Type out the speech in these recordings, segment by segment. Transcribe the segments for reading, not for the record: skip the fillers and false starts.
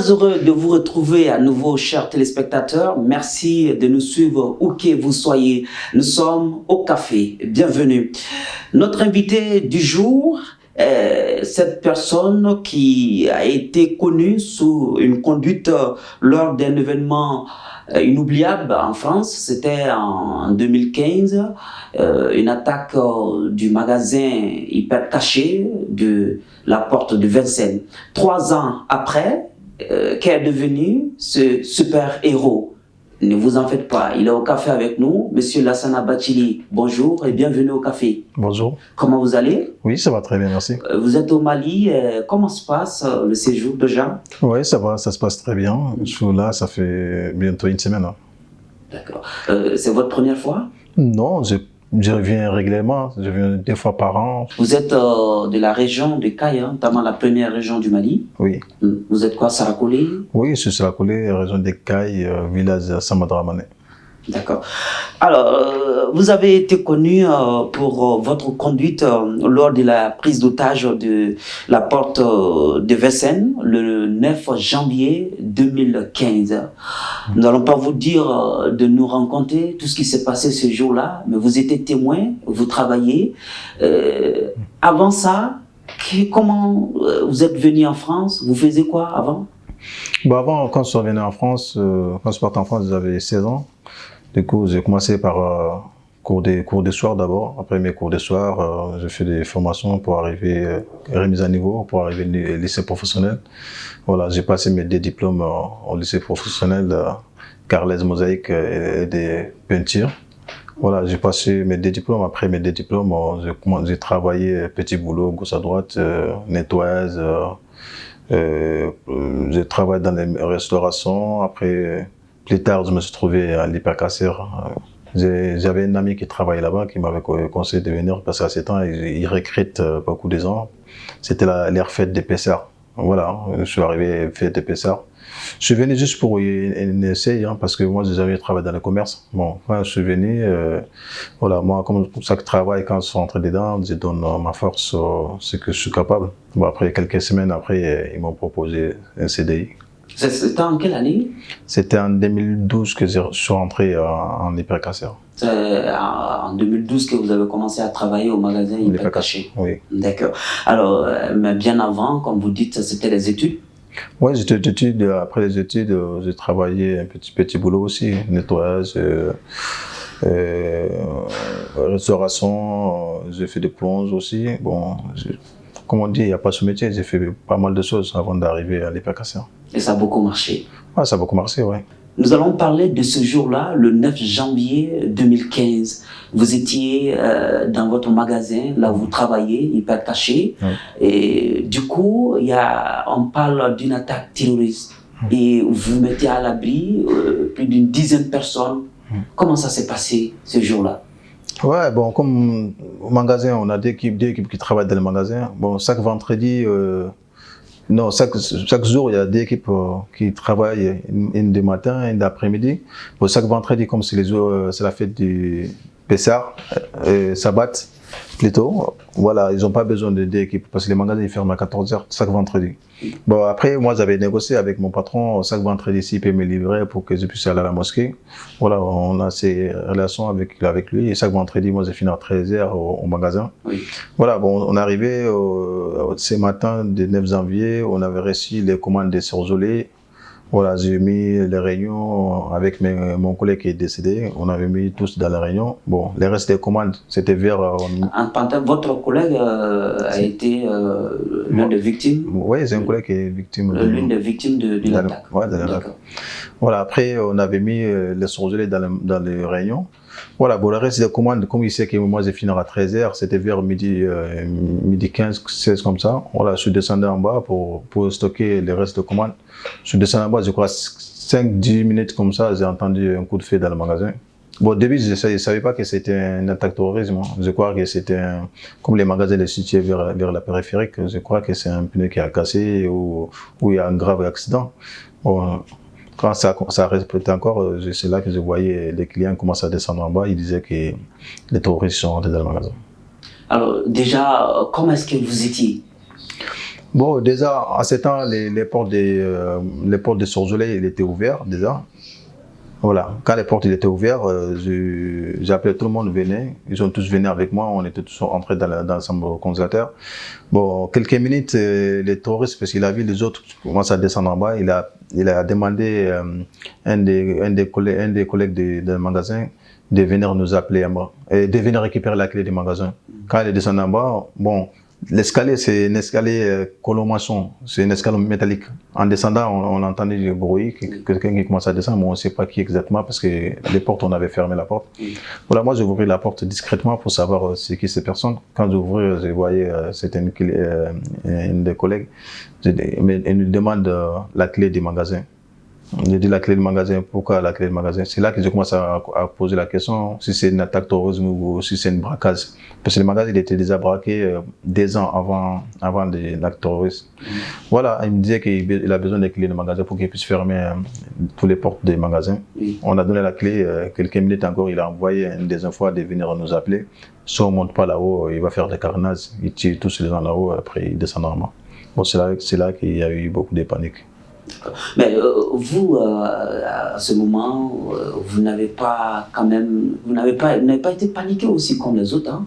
Très heureux de vous retrouver à nouveau, chers téléspectateurs. Merci de nous suivre où que vous soyez. Nous sommes au café. Bienvenue. Notre invité du jour est cette personne qui a été connue sous une conduite lors d'un événement inoubliable en France. C'était en 2015, une attaque du magasin hyper caché de la porte de Vincennes. 3 ans après, qu'est devenu ce super-héros. Ne vous en faites pas, il est au café avec nous. Monsieur Lassana Bathily, bonjour et bienvenue au café. Bonjour. Comment vous allez? Oui, ça va très bien, merci. Vous êtes au Mali, comment se passe le séjour déjà? Oui, ça va, ça se passe très bien. Je suis là, ça fait bientôt une semaine. D'accord. C'est votre première fois? Non, je reviens régulièrement, je viens 2 fois par an. Vous êtes de la région de Kaye, notamment la première région du Mali. Oui. Vous êtes quoi, Sarakolé? Oui, je suis Sarakolé, région de Kaye, village Samadramane. D'accord. Alors, vous avez été connu pour votre conduite lors de la prise d'otage de la porte de Vincennes le 9 janvier 2015. Nous n'allons pas vous dire de nous rencontrer tout ce qui s'est passé ce jour-là, mais vous étiez témoin, vous travaillez. Avant ça, comment vous êtes venu en France? Vous faisiez quoi avant? Bon, avant, quand je suis revenu en France, quand je partais en France, j'avais 16 ans. Du coup, j'ai commencé par cours de soir d'abord. Après mes cours de soir, j'ai fait des formations pour arriver, remise à niveau, pour arriver au lycée professionnel. Voilà, j'ai passé mes 2 diplômes au lycée professionnel, carrelage mosaïque et des peintures. Voilà, j'ai passé mes 2 diplômes. Après mes 2 diplômes, j'ai travaillé petit boulot, gauche à droite, nettoyeuse. J'ai travaillé dans les restaurations. Après, plus tard, je me suis trouvé à l'hypercasseur. J'avais un ami qui travaillait là-bas, qui m'avait conseillé de venir parce qu'à ce temps, il recrute beaucoup de gens. C'était l'ère fête des Pessards. Voilà, je suis arrivé fête des Pessards. Je suis venu juste pour un essai, parce que moi, j'ai jamais travaillé dans le commerce. Bon, je suis venu, voilà, moi, comme ça que je travaille, quand je suis rentré dedans, je donne ma force, ce que je suis capable. Bon, après, quelques semaines après, ils m'ont proposé un CDI. C'était en quelle année? C'était en 2012 que je suis rentré en hypercasseur. C'est en 2012 que vous avez commencé à travailler au magasin Hypercaché. Oui. D'accord. Alors, mais bien avant, comme vous dites, c'était les études? Oui, j'étais études. Après les études, j'ai travaillé un petit boulot aussi, nettoyage, restauration, j'ai fait des plonges aussi. Bon, comme on dit, il n'y a pas ce métier, j'ai fait pas mal de choses avant d'arriver à l'hypercasseur. Et ça a beaucoup marché? Ouais, ça a beaucoup marché, oui. Nous allons parler de ce jour-là, le 9 janvier 2015. Vous étiez dans votre magasin, là où vous travaillez, Hypercaché. Oui. Et du coup, on parle d'une attaque terroriste. Et vous mettez à l'abri plus d'une dizaine de personnes. Comment ça s'est passé ce jour-là? Ouais, bon, comme au magasin, on a deux équipes qui travaillent dans le magasin. Bon, chaque vendredi, non, chaque jour, il y a 2 équipes qui travaillent, une du matin, une d'après-midi. Bon, chaque vendredi, comme c'est la fête du Pessard, Sabbat plutôt, voilà, ils n'ont pas besoin de 2 équipes parce que les magasins ils ferment à 14h chaque vendredi. Bon, après, moi, j'avais négocié avec mon patron chaque vendredi s'il peut me livrer pour que je puisse aller à la mosquée. Voilà, on a ces relations avec lui et chaque vendredi, moi, j'ai fini à 13h au magasin. Oui. Voilà, bon, on est arrivé ce matin du 9 janvier, on avait reçu les commandes des surgelés. Voilà, j'ai mis les réunions avec mon collègue qui est décédé. On avait mis tous dans la réunion. Bon, les restes des commandes, c'était vers... Votre collègue a été l'une des victimes? Oui, c'est un collègue qui est victime. L'une des victimes de l'attaque? Oui, de l'attaque. Voilà, après, on avait mis les surgelés dans les réunions. Voilà, bon, le reste des commandes, comme il sait que moi, j'ai fini à 13h, c'était vers midi 15, 16 comme ça. Voilà, je suis descendu en bas pour stocker les restes de commandes. Je suis descendu en bas, je crois, 5-10 minutes comme ça, j'ai entendu un coup de feu dans le magasin. Bon, au début, je ne savais pas que c'était une attaque terrorisme. Je crois que c'était comme les magasins les situés vers la périphérique, je crois que c'est un pneu qui a cassé ou il y a un grave accident. Bon, quand ça répétait encore, c'est là que je voyais les clients commencer à descendre en bas. Ils disaient que les terroristes sont rentrés dans le magasin. Alors déjà, comment est-ce que vous étiez? Bon, déjà, à ce temps, les portes de Sorzolay, il était ouvert déjà. Voilà, quand les portes étaient ouvertes, j'appelais tout le monde, venait. Ils sont tous venus avec moi, on était tous entrés dans la chambre consulateur. Bon, quelques minutes, les touristes, parce qu'il a vu les autres commencer à descendre en bas, il a demandé un des collègues du magasin de venir nous appeler en bas, et de venir récupérer la clé du magasin. Quand il est descendu en bas, bon, l'escalier, c'est un escalier colomaçon, c'est un escalier métallique. En descendant, on entendait du bruit, quelqu'un qui commence à descendre, mais on ne sait pas qui exactement parce que les portes, on avait fermé la porte. Voilà, moi, j'ai ouvert la porte discrètement pour savoir c'est qui ces personnes. Quand j'ai ouvert, je voyais, c'était une des collègues, elle nous demande la clé du magasin. J'ai dit la clé du magasin, pourquoi la clé du magasin? C'est là que je commence à poser la question si c'est une attaque terroriste ou si c'est une braquage. Parce que le magasin il était déjà braqué 2 ans avant l'acte terroriste. Voilà, il me disait qu'il a besoin des clés du magasin pour qu'il puisse fermer toutes les portes des magasins. On a donné la clé, quelques minutes encore, il a envoyé une deuxième fois de venir nous appeler. Si on ne monte pas là-haut, il va faire des carnages, il tire tous les gens là-haut, après il descend en bas. Bon, c'est là qu'il y a eu beaucoup de panique. Mais vous, à ce moment, vous n'avez pas été paniqué aussi comme les autres, hein?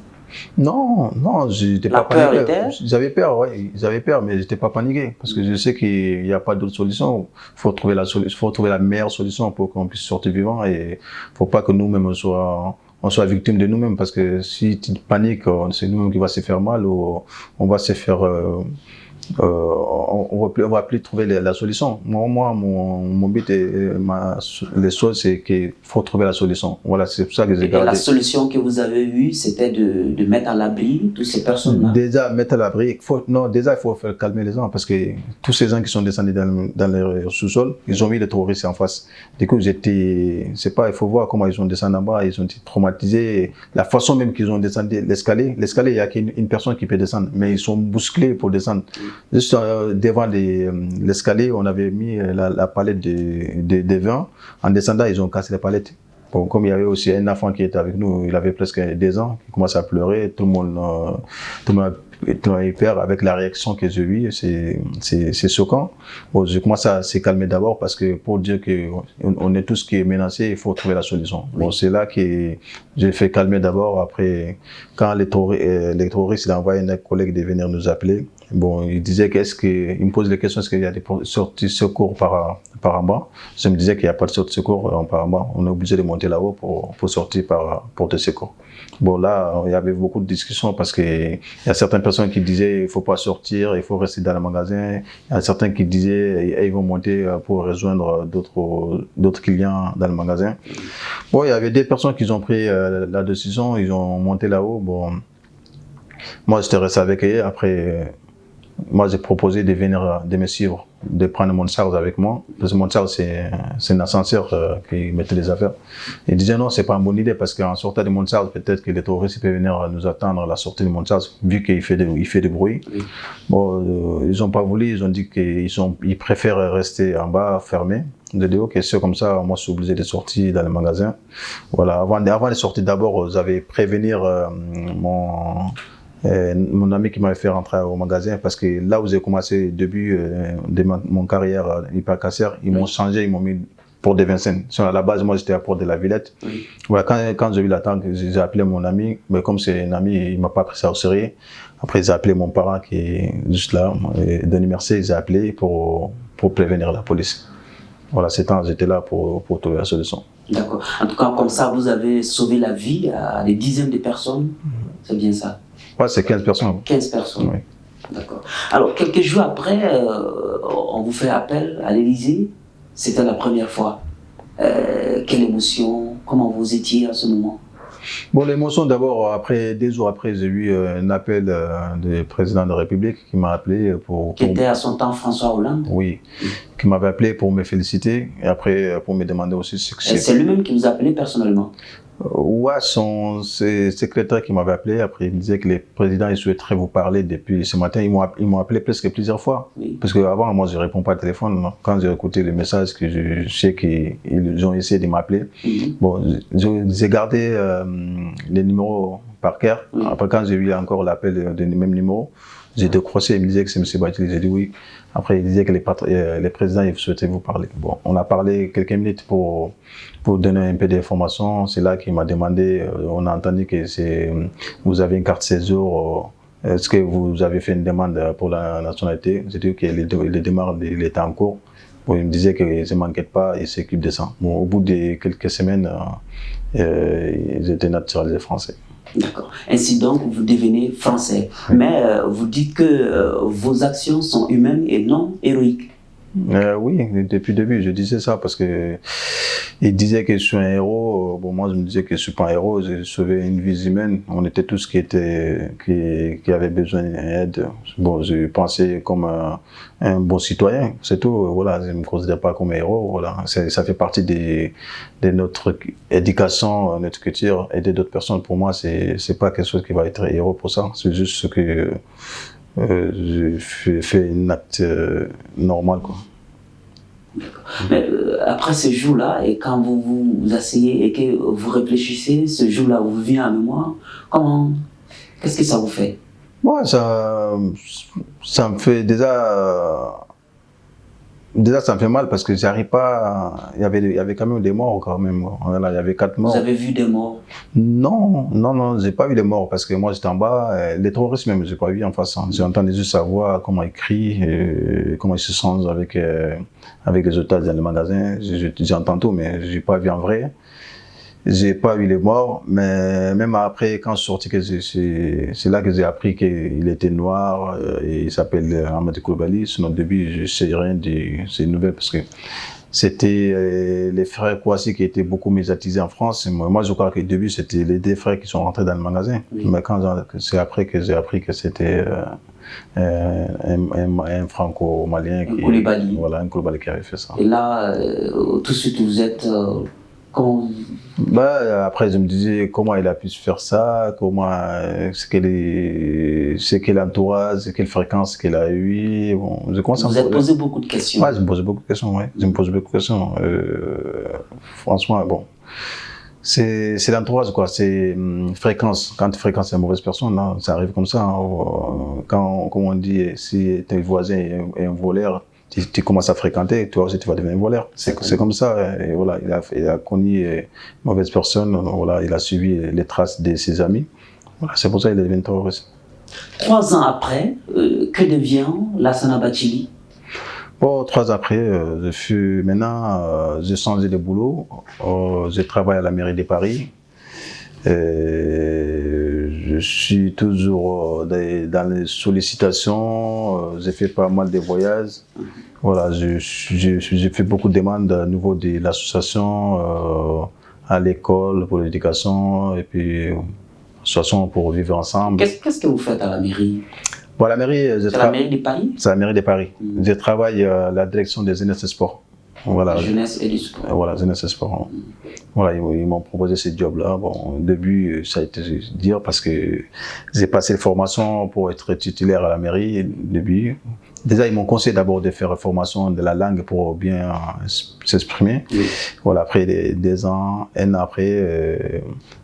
Non, j'étais pas paniqué. J'avais peur, oui, j'avais peur, mais j'étais pas paniqué parce que je sais qu'il n'y a pas d'autre solution. Il faut trouver la meilleure solution pour qu'on puisse sortir vivant et faut pas que nous-mêmes on soit victime de nous-mêmes parce que si tu paniques, c'est nous-mêmes qui va se faire mal ou on va se faire on va plus trouver la solution. Moi, mon but et les choses, c'est qu'il faut trouver la solution. Voilà, c'est pour ça que j'ai gardé. Et la solution que vous avez eue, c'était de mettre à l'abri toutes ces personnes-là. Déjà, mettre à l'abri. Déjà, il faut faire calmer les gens parce que tous ces gens qui sont descendus dans le sous-sol, ils ont mis les terroristes en face. Du coup, il faut voir comment ils ont descendu en bas, ils ont été traumatisés. La façon même qu'ils ont descendu l'escalier, il n'y a qu'une personne qui peut descendre, mais ils sont bousculés pour descendre. Juste devant l'escalier, on avait mis la palette de vin. En descendant, ils ont cassé la palette. Bon, comme il y avait aussi un enfant qui était avec nous, il avait presque 2 ans, il commençait à pleurer, tout le monde a eu peur avec la réaction que j'ai eue, c'est choquant. Bon, je commence à se calmer d'abord parce que pour dire qu'on est tous qui est menacés, il faut trouver la solution. Bon, c'est là que j'ai fait calmer d'abord. Après, quand les terroristes, il a envoyé un collègue de venir nous appeler. Bon, il disait il me pose les questions, est-ce qu'il y a des sorties de secours par en bas? Je me disais qu'il n'y a pas de sortie de secours par en bas. On est obligé de monter là-haut pour sortir par porte de secours. Bon, là, il y avait beaucoup de discussions parce qu'il y a certaines personnes qui disaient il ne faut pas sortir, il faut rester dans le magasin. Il y a certains qui disaient ils vont monter pour rejoindre d'autres clients dans le magasin. Bon, il y avait des personnes qui ont pris la décision, ils ont monté là-haut. Bon, moi, j'étais resté avec eux. Après, moi, j'ai proposé de me suivre, de prendre mon charge avec moi. Parce que mon charge, c'est un ascenseur qui mettait les affaires. Il disait non, c'est pas une bonne idée parce qu'en sortant de mon charge, peut-être que les terroristes peuvent venir nous attendre à la sortie de mon charge, vu qu'il fait du bruit. Oui. Bon, ils n'ont pas voulu, ils ont dit qu'ils préfèrent rester en bas, fermés. J'ai dit ok, c'est comme ça, moi je suis obligé de sortir dans le magasin. Voilà, avant de sortir d'abord, j'avais prévenir mon ami qui m'avait fait rentrer au magasin parce que là où j'ai commencé le début de mon carrière hypercassière, ils m'ont changé, ils m'ont mis Porte de Vincennes. À la base, moi j'étais à Porte de la Villette. Oui. Voilà, quand j'ai eu l'attente, j'ai appelé mon ami, mais comme c'est un ami, il ne m'a pas pris ça au sérieux. Après, j'ai appelé mon parent qui est juste là, Denis Mercier, j'ai appelé pour prévenir la police. Voilà, j'étais là pour trouver la solution. D'accord. En tout cas, comme ça, vous avez sauvé la vie à des dizaines de personnes. C'est bien ça? Ouais, c'est 15 personnes. 15 personnes. Oui. D'accord. Alors, quelques jours après, on vous fait appel à l'Élysée. C'était la première fois. Quelle émotion? Comment vous étiez à ce moment? Bon, l'émotion d'abord, 2 jours après, j'ai eu un appel du président de la République qui m'a appelé Qui était à son temps François Hollande? Oui, qui m'avait appelé pour me féliciter et après pour me demander aussi ce que c'est. C'est lui-même qui vous a appelé personnellement? Ouais, son secrétaire qui m'avait appelé, après il me disait que les présidents ils souhaiteraient vous parler depuis ce matin. Ils m'ont appelé presque plusieurs fois. Oui. Parce qu'avant, moi je ne réponds pas au téléphone. Non. Quand j'ai écouté le message, que je sais qu'ils ont essayé de m'appeler. Bon, j'ai gardé les numéros par cœur. Après, quand j'ai eu encore l'appel du même numéro, J'ai décroché, il me disait que c'est M. Bathily, j'ai dit oui. Après, il disait que les présidents ils souhaitaient vous parler. Bon, on a parlé quelques minutes pour donner un peu d'informations. C'est là qu'il m'a demandé, on a entendu que vous avez une carte séjour. Est-ce que vous avez fait une demande pour la nationalité? J'ai dit que les démarches il était en cours. Bon, il me disait que ne m'inquiète pas, il s'occupe de ça. Bon, au bout de quelques semaines, ils étaient naturalisés français. D'accord. Ainsi donc, vous devenez français. Oui. Mais vous dites que vos actions sont humaines et non héroïques. Oui, depuis le début, je disais ça parce que il disait que je suis un héros. Bon, moi, je me disais que je suis pas un héros. J'ai sauvé une vie humaine. On était tous qui avaient besoin d'aide. Bon, je pensais comme un bon citoyen, c'est tout. Voilà, je ne me considère pas comme un héros. Voilà, ça fait partie de notre éducation, notre culture, aider d'autres personnes. Pour moi, c'est pas quelque chose qui va être héros pour ça. C'est juste ce que j'ai fait un acte normal, quoi. Mais après ce jour-là, et quand vous vous asseyez et que vous réfléchissez, ce jour-là vous vient à mémoire, qu'est-ce que ça vous fait? Moi, ça me fait déjà ça me fait mal parce que j'arrive pas. Il y avait quand même des morts quand même. Voilà, il y avait 4 morts. Vous avez vu des morts? Non, j'ai pas vu des morts parce que moi j'étais en bas. Les terroristes même, j'ai pas vu en face. J'ai entendu juste sa voix, comment il crie, comment il se sent avec les otages dans le magasin. J'entends tout, mais j'ai pas vu en vrai. J'ai pas vu les morts, mais même après, quand je suis sorti, c'est là que j'ai appris qu'il était noir, et il s'appelle Ahmed Koulibaly. Sinon, au début, je ne sais rien de ces nouvelles parce que c'était les frères Kouassi qui étaient beaucoup médiatisés en France. Moi, je crois qu'au début, c'était les deux frères qui sont rentrés dans le magasin. Oui. Mais c'est après que j'ai appris que c'était un franco-malien. Un Koulibaly. Voilà, un Koulibaly qui avait fait ça. Et là, tout de suite, vous êtes... Après, je me disais comment il a pu se faire ça, c'est quel entourage, quelle fréquence qu'il a eu. Bon, vous êtes posé beaucoup de questions. Ouais, je me pose beaucoup de questions, ouais. Je me pose beaucoup de questions. Franchement, bon. C'est l'entourage, quoi. C'est fréquence. Quand tu fréquentes une mauvaise personne, là, ça arrive comme ça. Hein. Comme on dit, si tes voisin est un voleur, tu commences à fréquenter, toi aussi tu vas devenir voleur. C'est comme ça. Et voilà, il a connu une mauvaise personne, voilà, il a suivi les traces de ses amis. Voilà, c'est pour ça qu'il est devenu terroriste. 3 ans après, que devient Lassana Bathily? Bon, 3 ans après, j'ai changé de boulot. Je travaille à la mairie de Paris. Je suis toujours dans les sollicitations, j'ai fait pas mal de voyages. Voilà, j'ai fait beaucoup de demandes au niveau de l'association, à l'école, pour l'éducation, et puis l'association pour vivre ensemble. Qu'est-ce que vous faites à la mairie? Bon, à la mairie, c'est la mairie de Paris? C'est la mairie de Paris. Je travaille à la direction des jeunesse et sport. Voilà. Jeunesse et du sport. Voilà, jeunesse et sport. Voilà, ils m'ont proposé ce job-là. Bon, au début, ça a été dur parce que j'ai passé les formations pour être titulaire à la mairie. Au début, déjà, ils m'ont conseillé d'abord de faire une formation de la langue pour bien s'exprimer. Oui. Voilà, après 2 ans, 1 an après,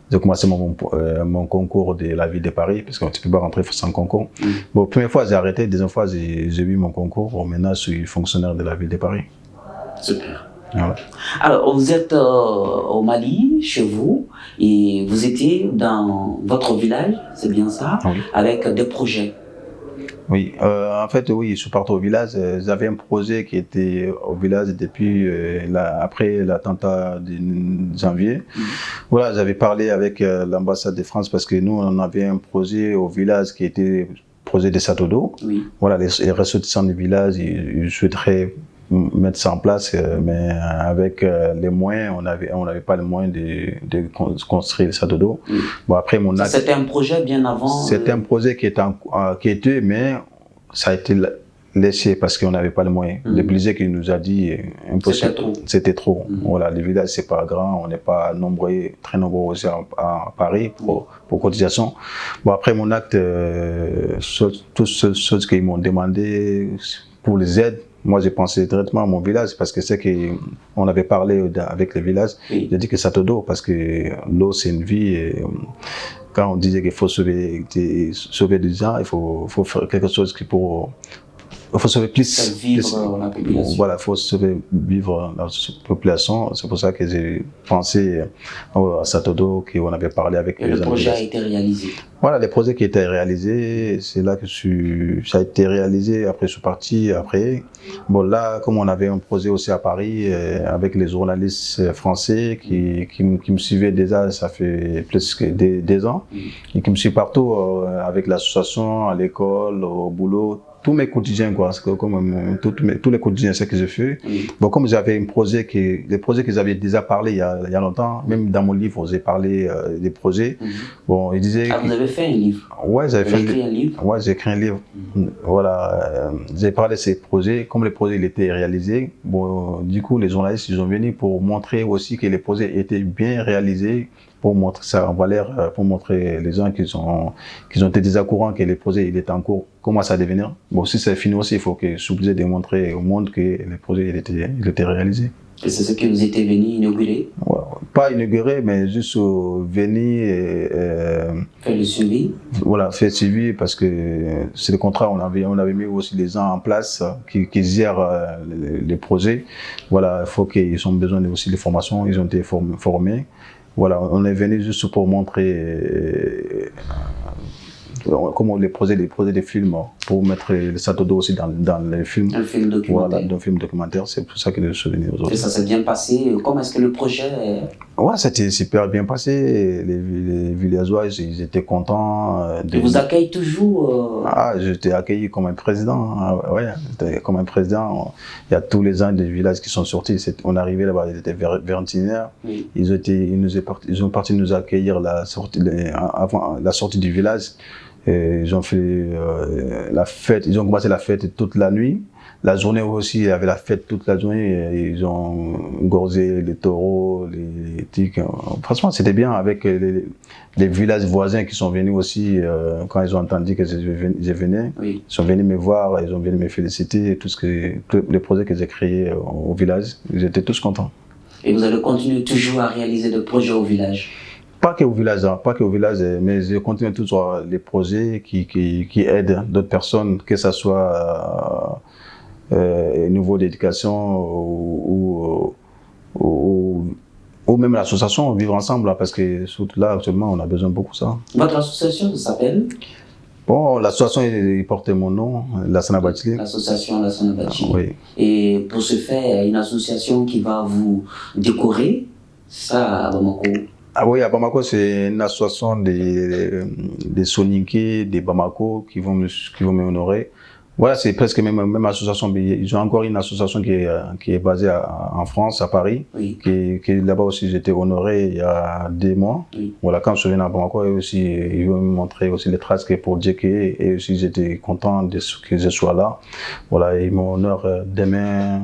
j'ai commencé mon concours de la ville de Paris, parce que tu ne peux pas rentrer sans concours. Bon, première fois, j'ai arrêté. Deuxième fois, j'ai eu mon concours. Bon, maintenant, je suis fonctionnaire de la ville de Paris. Super. Voilà. Alors, vous êtes au Mali, chez vous, et vous étiez dans votre village, c'est bien ça, oui. Avec des projets. Oui, en fait, oui, je suis parti au village. J'avais un projet qui était au village depuis après l'attentat de janvier. Voilà, j'avais parlé avec l'ambassade de France parce que nous, on avait un projet au village qui était projet de Satodo. Oui. Voilà, les ressortissants du village, ils souhaiteraient mettre ça en place, mais avec les moyens, on n'avait pas les moyens de construire le château d'eau. Bon, après, c'était un projet bien avant. C'était un projet qui était, mais ça a été laissé parce qu'on n'avait pas les moyens. Le budget qu'il nous a dit impossible. C'était trop. Voilà, le village c'est pas grand, on n'est pas très nombreux aussi à Paris pour cotisation. Bon, après mon acte, toutes ces choses qu'ils m'ont demandé pour les aides, moi j'ai pensé directement à mon village parce que c'est qu'on avait parlé avec le village. Oui. J'ai dit que Satodo parce que l'eau c'est une vie. Et, quand on disait qu'il faut sauver des gens, il faut faire quelque chose qui pour. Il faut sauver plus. Vivre la population. Voilà, il faut sauver vivre la population. C'est pour ça que j'ai pensé à Satodo, qu'on avait parlé avec les amis. Et le projet a été réalisé. Voilà, les projets qui étaient réalisés, c'est là que ça a été réalisé. Après, je suis parti. Après, bon là, comme on avait un projet aussi à Paris avec les journalistes français qui me suivaient déjà, ça fait plus que des ans, et qui me suivent partout avec l'association, à l'école, au boulot. Tous mes quotidiens, quoi, comme tous les quotidiens, c'est que j'ai fait. Bon, comme j'avais les projets que j'avais déjà parlé il y a longtemps, même dans mon livre, j'ai parlé des projets. Bon, il disait. Ah, vous avez fait un livre? Ouais, j'avais fait écrit un livre. Ouais, j'ai écrit un livre. Voilà, j'ai parlé de ces projets. Comme les projets ils étaient réalisés, bon, du coup, les journalistes ils sont venus pour montrer aussi que les projets étaient bien réalisés, pour montrer ça en valeur, pour montrer les gens qui ont été déjà courants que les projets il étaient en cours, commencent à devenir. Bon, si c'est fini aussi, il faut que je suis obligé de montrer au monde que les projets il étaient réalisés. Et c'est ce que vous étiez venu inaugurer? Ouais, pas inaugurer, mais juste venir faire le suivi. Voilà, faire le suivi parce que c'est le contrat, on avait mis aussi des gens en place qui gèrent les projets. Voilà, il faut qu'ils ont besoin aussi de formation, ils ont été formés. Voilà, on est venu juste pour montrer comment les projets de films, pour mettre le Satodo aussi dans les films. Un film documentaire. Voilà, dans un film documentaire, c'est pour ça que je suis venu aujourd'hui. Et ça s'est bien passé. Comment est-ce que le projet Ouais, c'était super bien passé. Les villageois, ils étaient contents. Ils vous accueillent toujours Ah, j'étais accueilli comme un président. Ah, ouais, j'étais comme un président. Il y a tous les gens des villages qui sont sortis. On est arrivé là-bas, ils étaient vers 21h. Oui. Ils sont partis nous accueillir avant la sortie du village. Et ils ont fait la fête, ils ont commencé la fête toute la nuit. La journée aussi, il y avait la fête toute la journée. Et ils ont gorgé les taureaux, les tiques. Franchement, c'était bien avec les villages voisins qui sont venus aussi quand ils ont entendu que je venais. Oui. Ils sont venus me voir, ils ont venu me féliciter. Tous les projets que j'ai créés au village, ils étaient tous contents. Et vous allez continuer toujours à réaliser des projets au village? Pas que au village, mais je continue toujours les projets qui aident d'autres personnes, que ce soit au niveau d'éducation ou même l'association Vivre Ensemble, parce que surtout là, actuellement, on a besoin de beaucoup de ça. Votre association s'appelle? Bon, l'association, il portait mon nom, Lassana Batili. L'association Lassana Batili. Oui. Et pour ce faire, il y a une association qui va vous décorer, ça à Bamako? Ah oui, à Bamako, c'est une association des Soninké, des Bamako qui vont m'honorer. Voilà, c'est presque même association. Ils ont encore une association qui est basée en France, à Paris. Oui. Qui là-bas aussi, j'étais honoré il y a 2 mois. Oui. Voilà, quand je suis venu à Bamako, ils vont me montrer aussi les traces que pour JK. Et aussi, j'étais content que je sois là. Voilà, ils m'honorent demain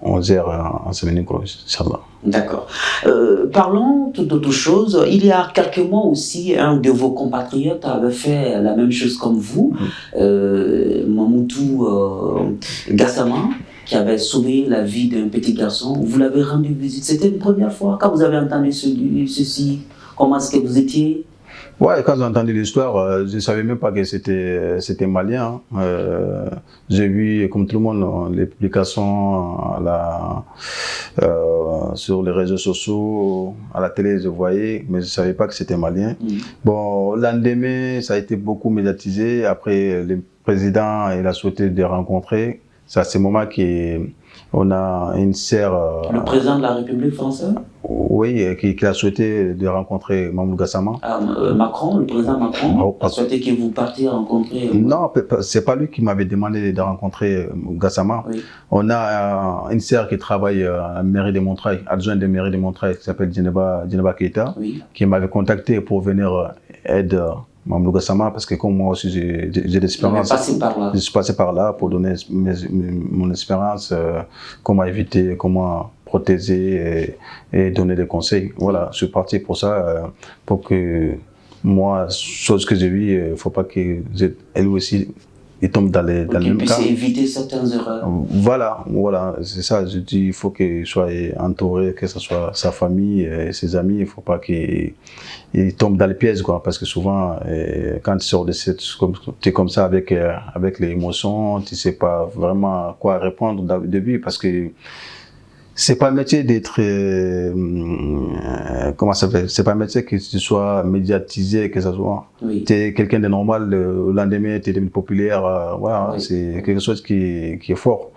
11h en Sénégal, Inch'Allah. D'accord. Parlons tout autre chose. Il y a quelques mois aussi, un de vos compatriotes avait fait la même chose comme vous, Mamoudou Gassama, qui avait sauvé la vie d'un petit garçon. Vous l'avez rendu visite. C'était une première fois. Quand vous avez entendu ceci, comment est-ce que vous étiez? Ouais, quand j'ai entendu l'histoire, je ne savais même pas que c'était malien. J'ai vu, comme tout le monde, les publications sur les réseaux sociaux, à la télé, je voyais, mais je ne savais pas que c'était malien. Bon, le lendemain, ça a été beaucoup médiatisé. Après, le président, il a souhaité de rencontrer. C'est à ce moment qu'on a une sœur... Le président de la République française? Oui, qui a souhaité de rencontrer Mamoudou Gassama. Macron, le président Macron, a souhaité que vous partiez rencontrer... Non, c'est pas lui qui m'avait demandé de rencontrer Gassama. Oui. On a une sœur qui travaille à la mairie de Montreuil, adjointe de mairie de Montreuil, qui s'appelle Djeneba Keita, oui. Qui m'avait contacté pour venir aider Mamoudou Gassama, parce que comme moi aussi j'ai des expériences. Je suis passé par là pour donner mon expérience, comment éviter, comment protéger et donner des conseils. Voilà, je suis parti pour ça, pour que moi, chose que j'ai vue, il ne faut pas qu'elle aussi ils tombent dans le même cas. Éviter certaines erreurs. Voilà, c'est ça. Je dis, il faut qu'il soit entouré, que ce soit sa famille et ses amis. Il ne faut pas qu'il tombe dans les pièges, quoi. Parce que souvent, quand tu sors de tu es comme ça avec les émotions, tu ne sais pas vraiment quoi répondre au début, parce que c'est pas un métier d'être comment ça fait, c'est pas un métier que tu sois médiatisé, que ça soit tu es quelqu'un de normal, le lendemain tu es devenu populaire, voilà, c'est quelque chose qui est fort.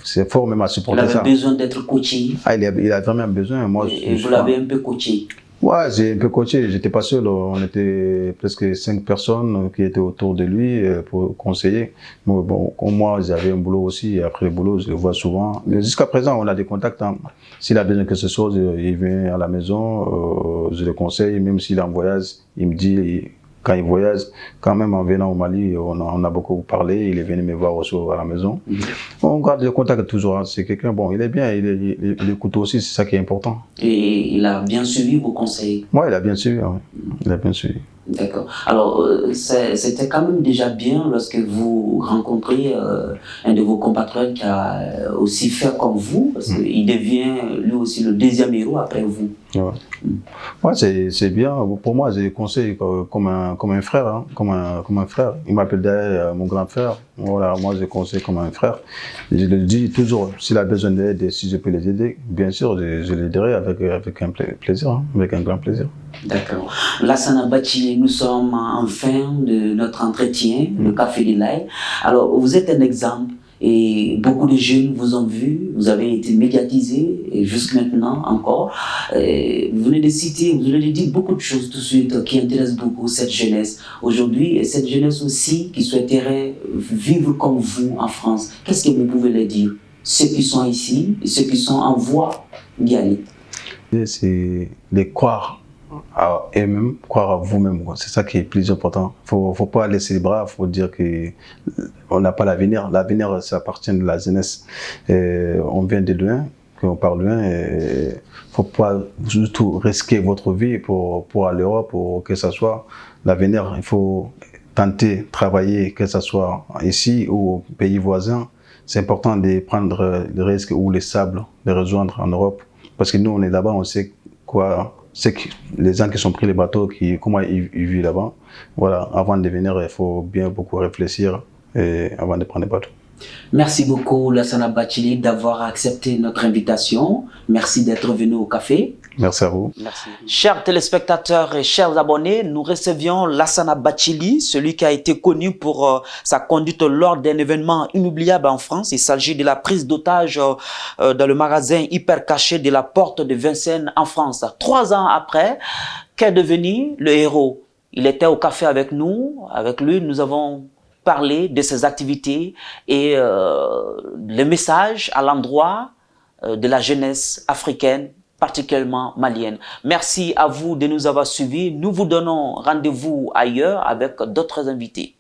C'est fort même à supporter ça. Il avait besoin d'être coaché. Il a vraiment besoin. Moi, et vous l'avez un peu coaché. Ouais, j'ai un peu coaché, j'étais pas seul, on était presque 5 personnes qui étaient autour de lui pour conseiller. Bon, comme moi, j'avais un boulot aussi, et après le boulot, je le vois souvent. Mais jusqu'à présent, on a des contacts. Hein. S'il a besoin de quelque chose, il vient à la maison, je le conseille, même s'il est en voyage, il me dit, quand il voyage, quand même en venant au Mali, on a beaucoup parlé, il est venu me voir aussi à la maison. On garde le contact toujours, hein. C'est quelqu'un, bon, il est bien, il écoute aussi, c'est ça qui est important. Et il a bien suivi vos conseils? Oui, il a bien suivi, ouais. Il a bien suivi. D'accord. Alors, c'était quand même déjà bien lorsque vous rencontrez un de vos compatriotes qui a aussi fait comme vous, parce qu'il devient lui aussi le deuxième héros après vous. Ouais, c'est bien. Pour moi, je le conseille comme un frère, hein, comme un frère. Il m'appelle d'ailleurs mon grand frère. Voilà, moi, je le conseille comme un frère. Je le dis toujours, s'il a besoin d'aide, si je peux les aider, bien sûr, je l'aiderai avec un plaisir, hein, avec un grand plaisir. D'accord. Lassana Bathily, nous sommes en fin de notre entretien, le Café de l'Ail. Alors, vous êtes un exemple. Et beaucoup de jeunes vous ont vu, vous avez été médiatisé, et jusque maintenant encore. Vous venez de citer, vous venez de dire beaucoup de choses tout de suite qui intéressent beaucoup cette jeunesse. Aujourd'hui, cette jeunesse aussi qui souhaiterait vivre comme vous en France, qu'est-ce que vous pouvez leur dire? Ceux qui sont ici et ceux qui sont en voie d'y aller. C'est de croire à eux-mêmes, croire à vous-même. C'est ça qui est plus important. Faut pas laisser les bras, faut dire qu'on n'a pas l'avenir. L'avenir, ça appartient de la jeunesse. On vient de loin, on part loin. Faut pas du tout risquer votre vie pour aller à l'Europe, pour que ça soit l'avenir. Il faut tenter, travailler, que ce soit ici ou aux pays voisins. C'est important de prendre le risque ou les sables, de rejoindre en Europe. Parce que nous, on est là-bas, on sait quoi. C'est que les gens qui sont pris les bateaux, comment ils vivent là-bas. Voilà, avant de venir, il faut bien beaucoup réfléchir avant de prendre les bateaux. Merci beaucoup, Lassana Bathily, d'avoir accepté notre invitation. Merci d'être venu au café. Merci à vous. Merci. Chers téléspectateurs et chers abonnés, nous recevions Lassana Bathily, celui qui a été connu pour sa conduite lors d'un événement inoubliable en France. Il s'agit de la prise d'otage dans le magasin hyper caché de la porte de Vincennes en France. 3 ans après, qu'est devenu le héros? Il était au café avec nous. Avec lui, nous avons parlé de ses activités et le message à l'endroit de la jeunesse africaine, particulièrement malienne. Merci à vous de nous avoir suivis. Nous vous donnons rendez-vous ailleurs avec d'autres invités.